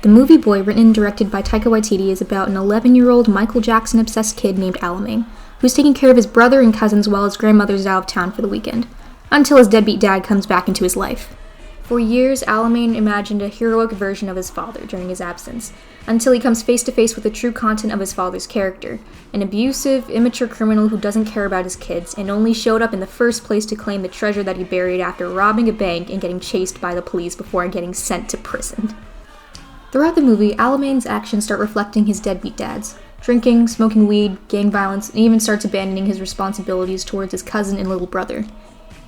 The movie Boy, written and directed by Taika Waititi, is about an 11-year-old Michael Jackson-obsessed kid named Alamein, who's taking care of his brother and cousins while his grandmother's out of town for the weekend, until his deadbeat dad comes back into his life. For years, Alamein imagined a heroic version of his father during his absence, until he comes face to face with the true content of his father's character, an abusive, immature criminal who doesn't care about his kids and only showed up in the first place to claim the treasure that he buried after robbing a bank and getting chased by the police before getting sent to prison. Throughout the movie, Alamein's actions start reflecting his deadbeat dad's. Drinking, smoking weed, gang violence, and even starts abandoning his responsibilities towards his cousin and little brother.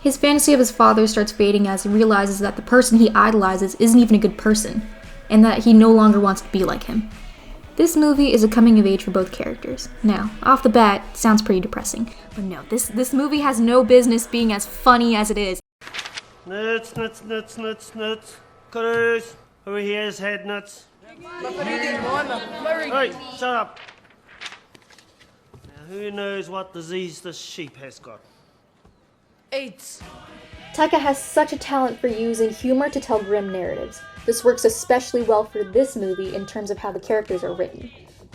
His fantasy of his father starts fading as he realizes that the person he idolizes isn't even a good person, and that he no longer wants to be like him. This movie is a coming of age for both characters. Now, off the bat, it sounds pretty depressing. But no, this movie has no business being as funny as it is. Nuts. Cutters, over here's head nuts. Hey, shut up. Now, who knows what disease this sheep has got? AIDS. Taika has such a talent for using humor to tell grim narratives. This works especially well for this movie in terms of how the characters are written.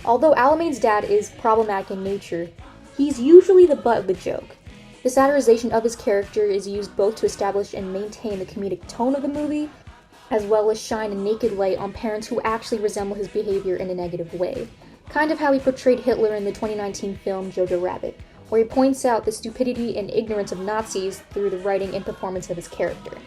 Although Alamein's dad is problematic in nature, he's usually the butt of the joke. The satirization of his character is used both to establish and maintain the comedic tone of the movie, as well as shine a naked light on parents who actually resemble his behavior in a negative way. Kind of how he portrayed Hitler in the 2019 film Jojo Rabbit, where he points out the stupidity and ignorance of Nazis through the writing and performance of his character.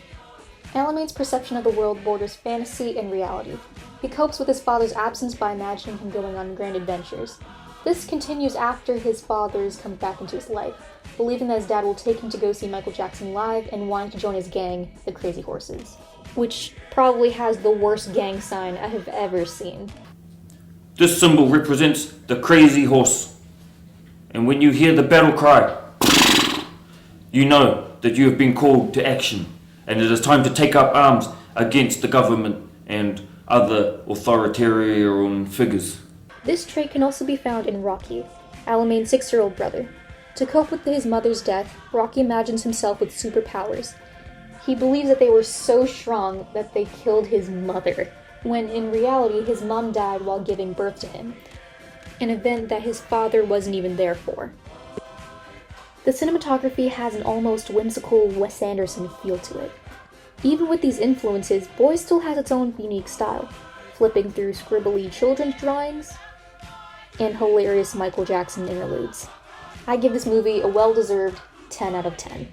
Alamein's perception of the world borders fantasy and reality. He copes with his father's absence by imagining him going on grand adventures. This continues after his father comes back into his life, believing that his dad will take him to go see Michael Jackson live and wanting to join his gang, the Crazy Horses, which probably has the worst gang sign I have ever seen. This symbol represents the crazy horse. And when you hear the battle cry, you know that you have been called to action, and it is time to take up arms against the government and other authoritarian figures. This trait can also be found in Rocky, Alamein's 6-year-old brother. To cope with his mother's death, Rocky imagines himself with superpowers. He believes that they were so strong that they killed his mother, when in reality his mom died while giving birth to him, an event that his father wasn't even there for. The cinematography has an almost whimsical Wes Anderson feel to it. Even with these influences, Boy still has its own unique style, flipping through scribbly children's drawings and hilarious Michael Jackson interludes. I give this movie a well-deserved 10 out of 10.